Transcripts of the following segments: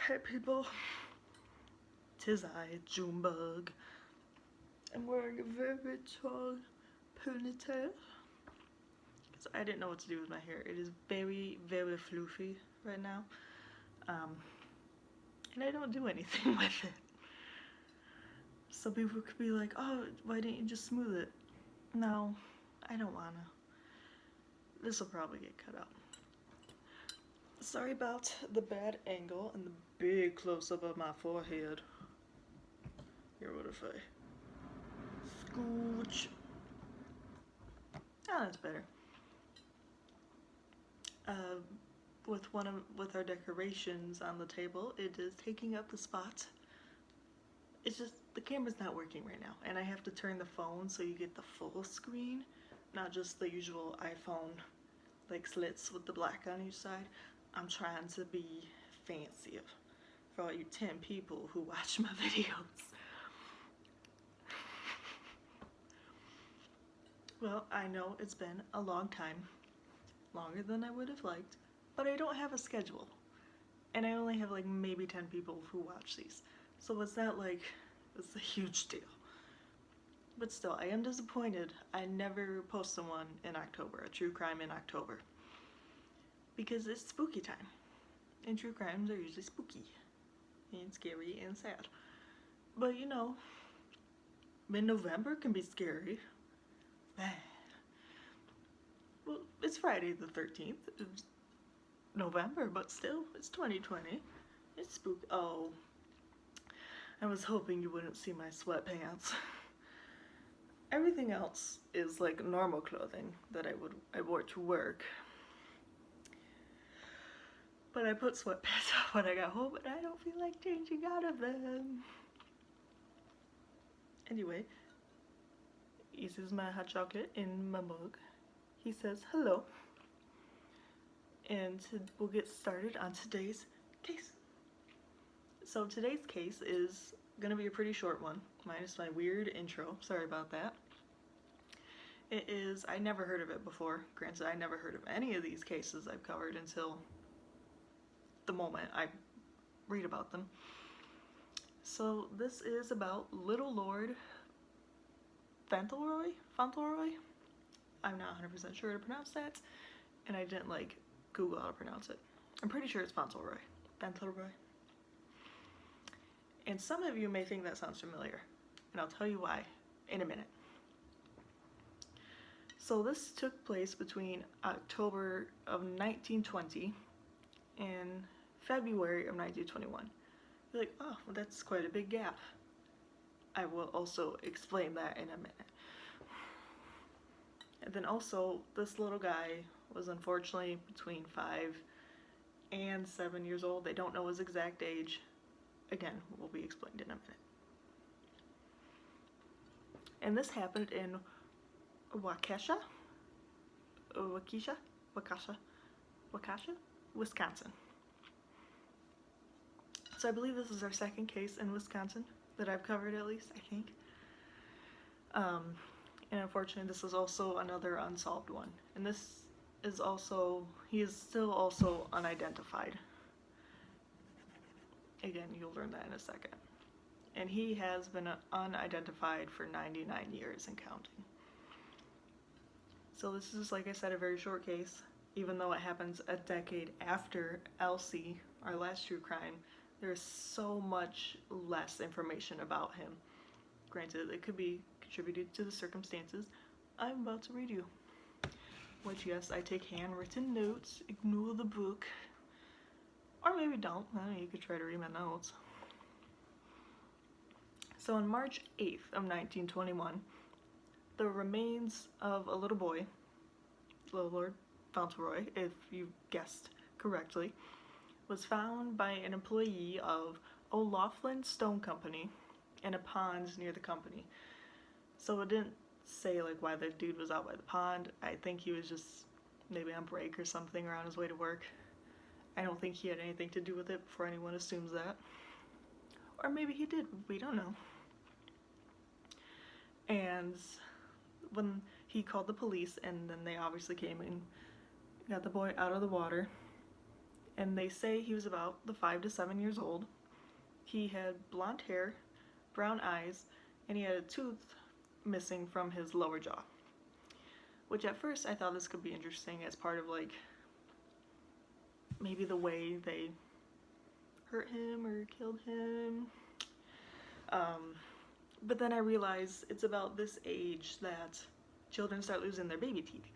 Hey people, 'tis I, Junebug. I'm wearing a very tall ponytail because I didn't know what to do with my hair. It is very, very floofy right now, and I don't do anything with it. Some people could be like, oh, why didn't you just smooth it? No, I don't wanna. This will probably get cut out. Sorry about the bad angle and the big close-up of my forehead. Here, what if I scooch? Oh, that's better. Uh, with our decorations on the table, it is taking up the spot. It's just the camera's not working right now, and I have to turn the phone so you get the full screen, not just the usual iPhone like slits with the black on each side. I'm trying to be fancy for all you 10 people who watch my videos. Well, I know it's been a long time, longer than I would have liked, but I don't have a schedule. And I only have like maybe 10 people who watch these. So it's not like it's a huge deal. But still, I am disappointed I never posted one in October, a true crime in October. Because it's spooky time. And true crimes are usually spooky and scary and sad. But you know, mid-November can be scary. Well, it's Friday the 13th. It's November, but still, it's 2020. It's spooky. Oh, I was hoping you wouldn't see my sweatpants. Everything else is like normal clothing that I wore to work. But I put sweatpants on when I got home and I don't feel like changing out of them. Anyway, he sees my hot chocolate in my mug. He says hello. And we'll get started on today's case. So today's case is gonna be a pretty short one, minus my weird intro. Sorry about that. It is, I never heard of it before. Granted, I never heard of any of these cases I've covered until the moment I read about them. So this is about Little Lord Fauntleroy? I'm not 100% sure how to pronounce that, and I didn't like Google how to pronounce it. I'm pretty sure it's Fauntleroy. And some of you may think that sounds familiar, and I'll tell you why in a minute. So this took place between October of 1920 and February of 1921. You're like, oh, well, that's quite a big gap. I will also explain that in a minute. And then also, this little guy was unfortunately between 5 and 7 years old. They don't know his exact age. Again, will be explained in a minute. And this happened in Waukesha, Wisconsin. So I believe this is our second case in Wisconsin that I've covered, at least, I think. And unfortunately, this is also another unsolved one. And this is also, he is still also unidentified. Again, you'll learn that in a second. And he has been unidentified for 99 years and counting. So this is, like I said, a very short case. Even though it happens a decade after Elsie, our last true crime, there's so much less information about him. Granted, it could be contributed to the circumstances I'm about to read you. Which, yes, I take handwritten notes, ignore the book. Or maybe don't. I mean, you could try to read my notes. So on March 8th of 1921, the remains of a little boy, Little Lord Fauntleroy, if you guessed correctly, was found by an employee of O'Laughlin Stone Company in a pond near the company. So it didn't say like why the dude was out by the pond. I think he was just maybe on break or something or on his way to work. I don't think he had anything to do with it before anyone assumes that. Or maybe he did, we don't know. And when he called the police, and then they obviously came and got the boy out of the water, And they say he was about the 5 to 7 years old. He had blonde hair, brown eyes, and he had a tooth missing from his lower jaw. Which at first I thought this could be interesting as part of like maybe the way they hurt him or killed him. But then I realized it's about this age that children start losing their baby teeth.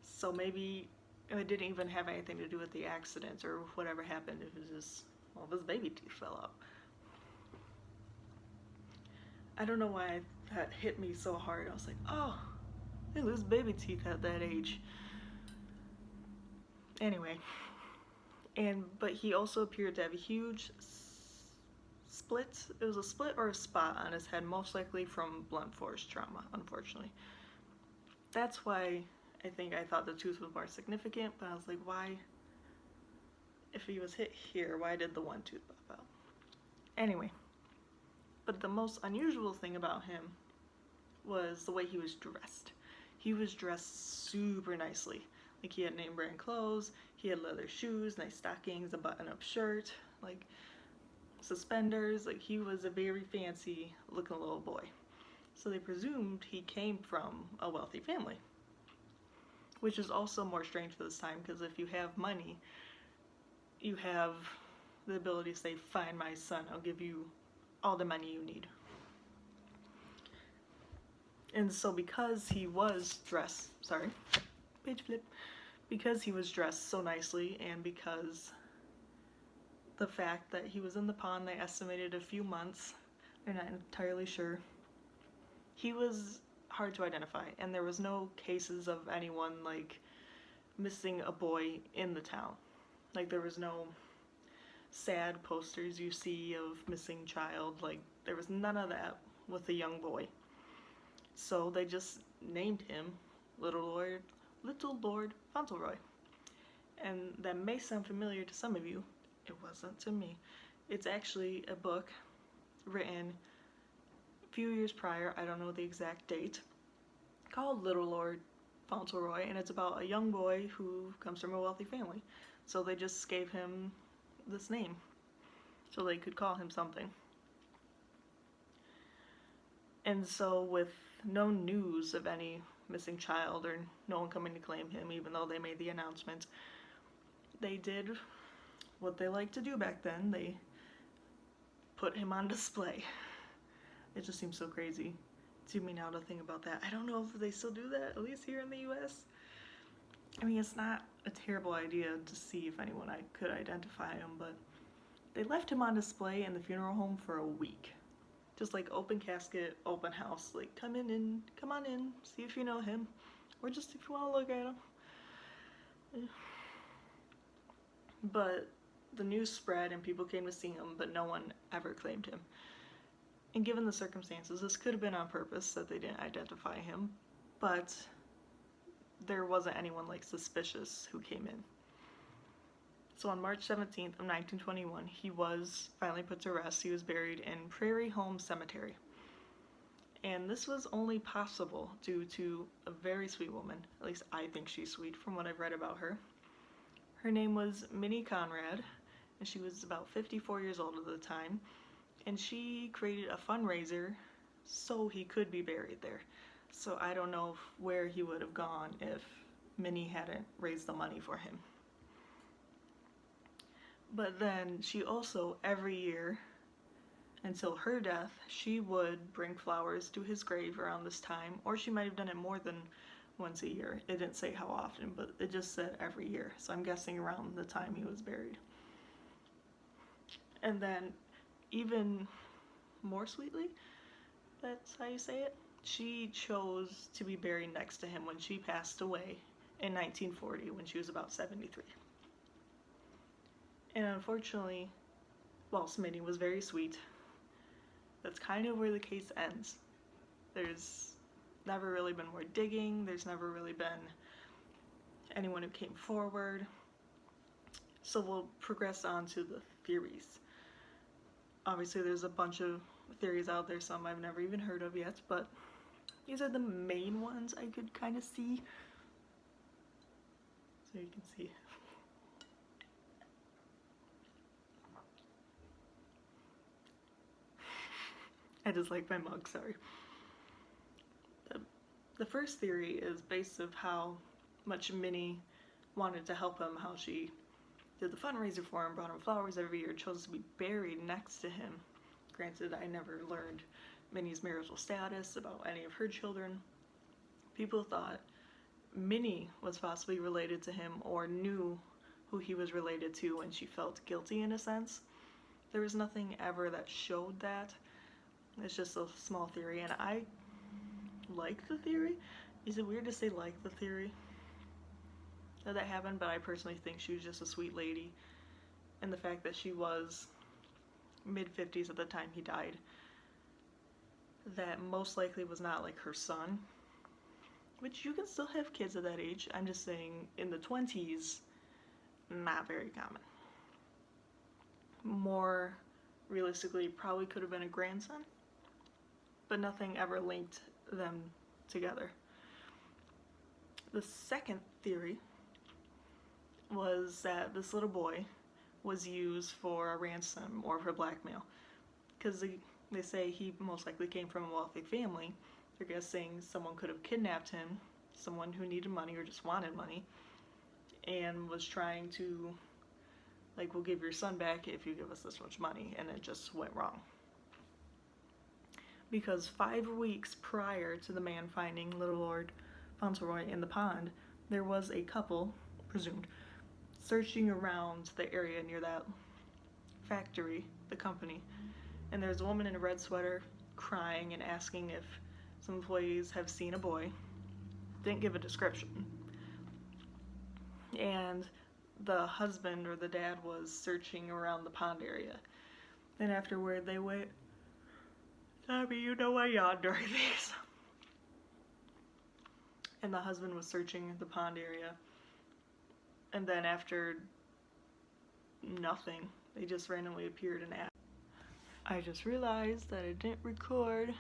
So maybe it didn't even have anything to do with the accident or whatever happened. It was just, well, his baby teeth fell out. I don't know why that hit me so hard. I was like, oh, they lose baby teeth at that age. Anyway, but he also appeared to have a huge split. It was a split or a spot on his head, most likely from blunt force trauma, unfortunately. That's why I think I thought the tooth was more significant, but I was like, why, if he was hit here, why did the one tooth pop out? Anyway, but the most unusual thing about him was the way he was dressed. He was dressed super nicely. Like, he had name brand clothes, he had leather shoes, nice stockings, a button-up shirt, like suspenders. Like, he was a very fancy looking little boy. So they presumed he came from a wealthy family, which is also more strange for this time, because if you have money, you have the ability to say, find my son, I'll give you all the money you need. And so because he was dressed, because he was dressed so nicely, and because the fact that he was in the pond, they estimated a few months, they're not entirely sure, he was hard to identify, and there was no cases of anyone like missing a boy in the town. Like, there was no sad posters you see of missing child. Like, there was none of that with the young boy. So they just named him Little Lord Fauntleroy. And that may sound familiar to some of you. It wasn't to me. It's actually a book written a few years prior, I don't know the exact date, called Little Lord Fauntleroy, and it's about a young boy who comes from a wealthy family. So they just gave him this name so they could call him something. And so with no news of any missing child or no one coming to claim him, even though they made the announcement, they did what they liked to do back then. They put him on display. It just seems so crazy to me now to think about that. I don't know if they still do that, at least here in the US. I mean, it's not a terrible idea to see if anyone could identify him, but they left him on display in the funeral home for a week. Just like open casket, open house, like come on in, see if you know him, or just if you want to look at him. But the news spread and people came to see him, but no one ever claimed him. And given the circumstances, this could have been on purpose that they didn't identify him, but there wasn't anyone like suspicious who came in. So on March 17th of 1921, he was finally put to rest. He was buried in Prairie Home Cemetery. And this was only possible due to a very sweet woman. At least I think she's sweet from what I've read about her. Her name was Minnie Conrad, and she was about 54 years old at the time. And she created a fundraiser so he could be buried there. So I don't know where he would have gone if Minnie hadn't raised the money for him. But then she also, every year, until her death, she would bring flowers to his grave around this time, or she might have done it more than once a year. It didn't say how often, but it just said every year. So I'm guessing around the time he was buried. And then, even more sweetly, that's how you say it, she chose to be buried next to him when she passed away in 1940 when she was about 73. And unfortunately, while Smitty was very sweet, that's kind of where the case ends. There's never really been more digging, there's never really been anyone who came forward. So we'll progress on to the theories. Obviously there's a bunch of theories out there, some I've never even heard of yet, but these are the main ones I could kind of see. So you can see. I just like my mug, sorry. The first theory is based of how much Minnie wanted to help him, how she did the fundraiser for him, brought him flowers every year, chose to be buried next to him. Granted, I never learned Minnie's marital status, about any of her children. People thought Minnie was possibly related to him or knew who he was related to, and she felt guilty in a sense. There was nothing ever that showed that. It's just a small theory, and I like the theory. Is it weird to say like the theory that happened? But I personally think she was just a sweet lady, and the fact that she was mid-50s at the time he died, that most likely was not like her son, which you can still have kids at that age. I'm just saying in the 20s, not very common. More realistically, probably could have been a grandson, but nothing ever linked them together. The second theory was that this little boy was used for a ransom or for blackmail, because they say he most likely came from a wealthy family. They're guessing someone could have kidnapped him, someone who needed money or just wanted money, and was trying to, like, we'll give your son back if you give us this much money, and it just went wrong. Because 5 weeks prior to the man finding little Lord Fauntleroy in the pond, there was a couple, presumed, searching around the area near that factory, the company, and there's a woman in a red sweater crying and asking if some employees have seen a boy. Didn't give a description. And the husband or the dad was searching around the pond area. And afterward they went, Tommy, you know I yawn during these. And the husband was searching the pond area. And then after nothing, they just randomly appeared and asked. I just realized that I didn't record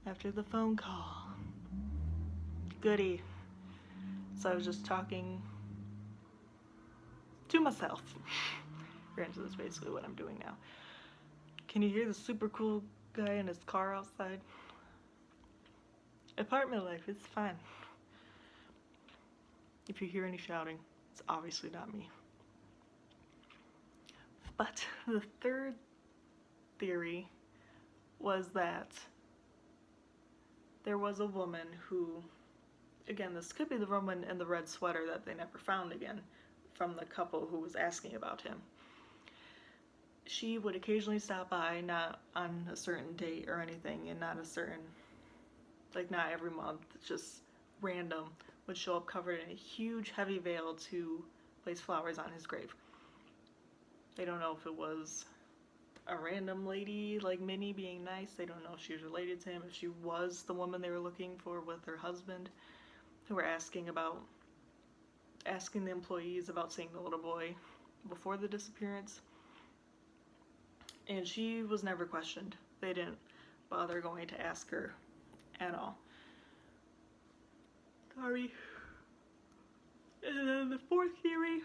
after the phone call. Goody. So I was just talking to myself. Granted, that's basically what I'm doing now. Can you hear the super cool guy in his car outside? Apartment life, it's fun. If you hear any shouting, it's obviously not me. But the third theory was that there was a woman who, again, this could be the woman in the red sweater that they never found again from the couple who was asking about him. She would occasionally stop by, not on a certain date or anything, and not a certain, like, not every month, just random, would show up covered in a huge heavy veil to place flowers on his grave. They don't know if it was a random lady like Minnie being nice. They don't know if she was related to him, if she was the woman they were looking for with her husband, who were asking the employees about seeing the little boy before the disappearance. And she was never questioned. They didn't bother going to ask her at all. Sorry. And then the fourth theory,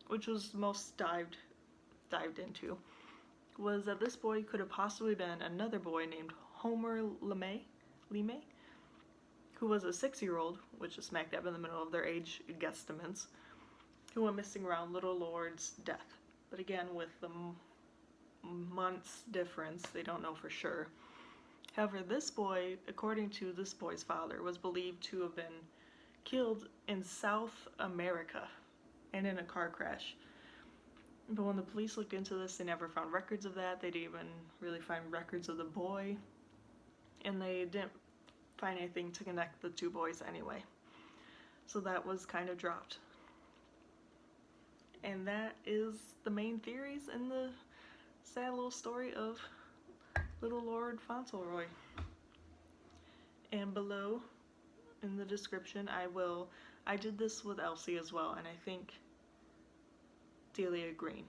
which was the most dived into, was that this boy could have possibly been another boy named Homer Lime, who was a 6-year-old, which is smack dab in the middle of their age guesstimates, who went missing around Little Lord's death. But again, with the months difference, they don't know for sure. However, this boy, according to this boy's father, was believed to have been killed in South America and in a car crash. But when the police looked into this, they never found records of that. They didn't even really find records of the boy, and they didn't find anything to connect the two boys anyway. So that was kind of dropped. And that is the main theories in the sad little story of Little Lord Fauntleroy. And below in the description I did this with Elsie as well, and I think Delia Green,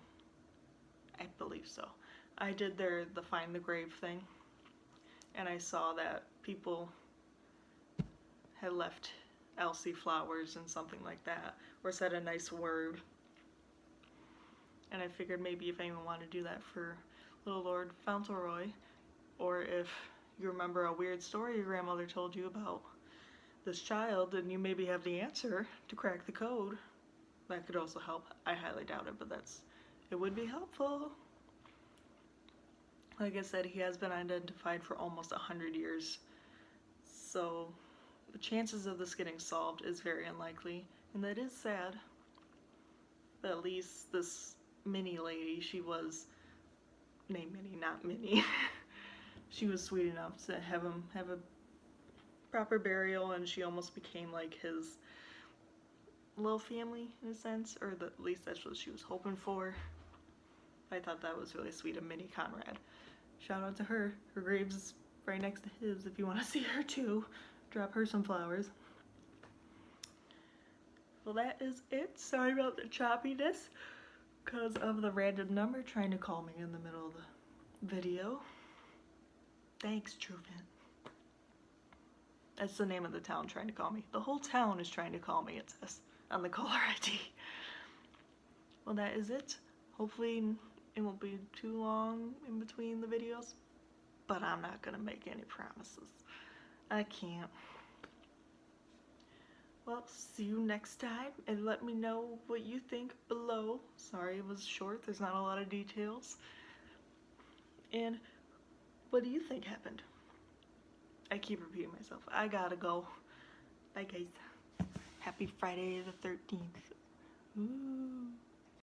I believe so. I did the Find the Grave thing, and I saw that people had left Elsie flowers and something like that, or said a nice word. And I figured maybe if anyone wanted to do that for little Lord Fauntleroy, or if you remember a weird story your grandmother told you about this child and you maybe have the answer to crack the code, that could also help. I highly doubt it, but it would be helpful. Like I said, he has been identified for almost 100 years, so the chances of this getting solved is very unlikely, and that is sad. But at least this Minnie lady, she was named Minnie, not Minnie. She was sweet enough to have him have a proper burial, and she almost became like his little family in a sense, or at least that's what she was hoping for. I thought that was really sweet of Minnie Conrad. Shout out to her. Her grave's is right next to his if you want to see her too. Drop her some flowers. Well, that is it. Sorry about the choppiness because of the random number trying to call me in the middle of the video. Thanks, Truman. That's the name of the town trying to call me. The whole town is trying to call me, it says on the caller ID. Well, that is it. Hopefully it won't be too long in between the videos, but I'm not gonna make any promises. I can't. Well, see you next time, and let me know what you think below. Sorry it was short, there's not a lot of details. And what do you think happened? I keep repeating myself. I gotta go. Bye guys. Happy Friday the 13th. Ooh.